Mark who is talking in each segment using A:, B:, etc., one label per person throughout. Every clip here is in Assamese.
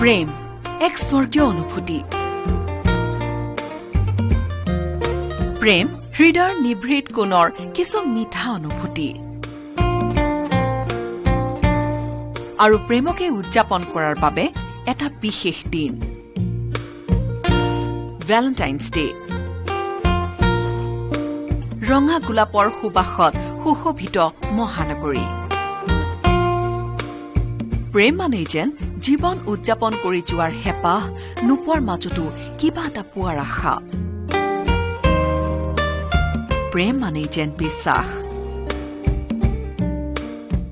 A: প্ৰেম এক স্বৰ্গীয় অনুভূতি। প্ৰেম হৃদয়ৰ নিভৃত কোণৰ কিছু মিঠা অনুভূতি আৰু প্ৰেমকে উদযাপন কৰাৰ বাবে এটা বিশেষ দিন ভেলেণ্টাইন্স ডে। ৰঙা গোলাপৰ সুবাসত সুশোভিত মহানগৰী। প্ৰেম মানেই যেন জীৱন উদযাপন কৰি যোৱাৰ হেঁপাহ, নোপোৱাৰ মাজতো কিবা এটা পোৱাৰ আশা। প্ৰেম মানেই যেন বিশ্বাস,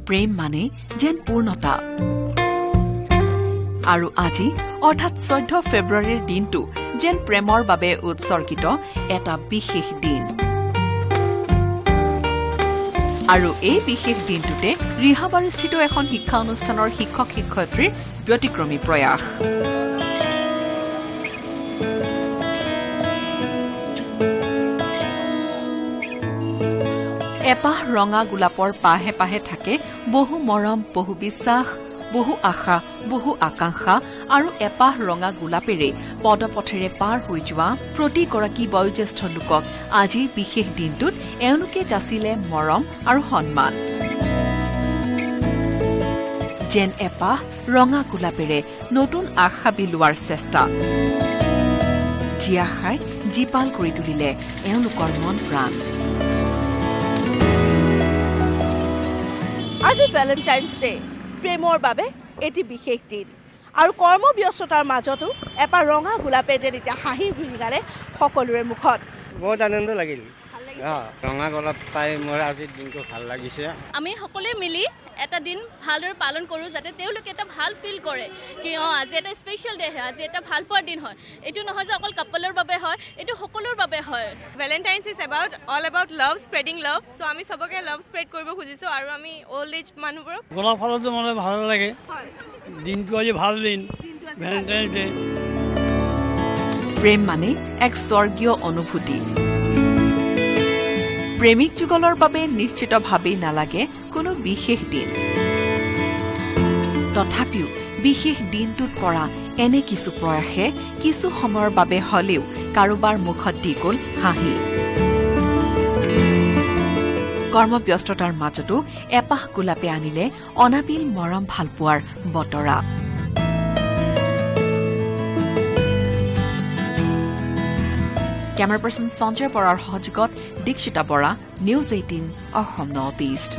A: প্ৰেম মানে যেন পূৰ্ণতা। আৰু আজি অৰ্থাৎ 14 ফেব্ৰুৱাৰীৰ দিনটো যেন প্ৰেমৰ বাবে উৎসৰ্গিত এটা বিশেষ দিন। আৰু এই বিশেষ দিনটোতে ৰিহাবাৰীস্থিত এখন শিক্ষা অনুষ্ঠানৰ শিক্ষক শিক্ষয়িত্ৰীৰ ব্যতিক্ৰমী প্ৰয়াস। এপাহ ৰঙা গোলাপৰ পাহে পাহে থাকে বহু মৰম, বহু বিশ্বাস, বহু আশা, বহু আকাংক্ষা আৰু এপাহ ৰঙা গোলাপেৰে পদপথেৰে পাৰ হৈ যোৱা প্ৰতিগৰাকী বয়োজ্যেষ্ঠ লোকক আজিৰ বিশেষ দিনটোত এওঁলোকে যাচিলে মৰম আৰু সন্মান। যেন এপাহ ৰঙা গোলাপেৰে নতুন আশা বিলোৱাৰ চেষ্টা। যি আশাই জীপাল কৰি তুলিলে এওঁলোকৰ মন প্ৰাণ।
B: আজি ভেলেণ্টাইন্স ডে, প্ৰেমৰ বাবে এটি বিশেষ দিন। আৰু কৰ্মব্যস্ততাৰ মাজতো এপাহ ৰঙা গোলাপে যেন এতিয়া হাঁহি ভৰিঙাৰে সকলোৰে মুখত।
C: বহুত আনন্দ লাগিল। ৰঙা গোলাপ পাই মোৰ আজিৰ দিনটো ভাল লাগিছে।
D: আমি সকলোৱে মিলি এটা দিন ভালদৰে পালন কৰোঁ, যাতে তেওঁলোকে এটা ভাল ফিল কৰে কি আজি এটা স্পেচিয়েল ডে হয়, আজি এটা ভাল পোৱাৰ দিন হয়। এইটো নহয় যে অকল কাপলৰ বাবে হয়, এইটো সকলোৰ বাবে হয়।
E: Valentine's is all about love, spreading লাভ। চ' আমি চবকে লাভ স্প্ৰেড কৰিব খুজিছোঁ আৰু আমি অল্ড এজ মানুহবোৰক।
F: গোলাপ ফলতো মানে ভাল লাগে। দিনটো আজি ভাল দিন, ভেলেণ্টাইন্স ডে।
A: প্ৰেম মানে এক স্বৰ্গীয় অনুভূতি। প্ৰেমিক যুগলৰ বাবে নিশ্চিতভাৱেই নালাগে কোনো বিশেষ দিন। তথাপিও বিশেষ দিনটোত কৰা এনে কিছু প্ৰয়াসে কিছু সময়ৰ বাবে হলেও কাৰোবাৰ মুখত দি গ'ল হাঁহি। কৰ্মব্যস্ততাৰ মাজতো এপাহ গোলাপে আনিলে অনাবিল মৰম ভালপোৱাৰ বতৰা। কেমেৰা পাৰ্চন সঞ্জয় বৰাৰ সহযোগত Dikshita Bora, news 18 Assam north east.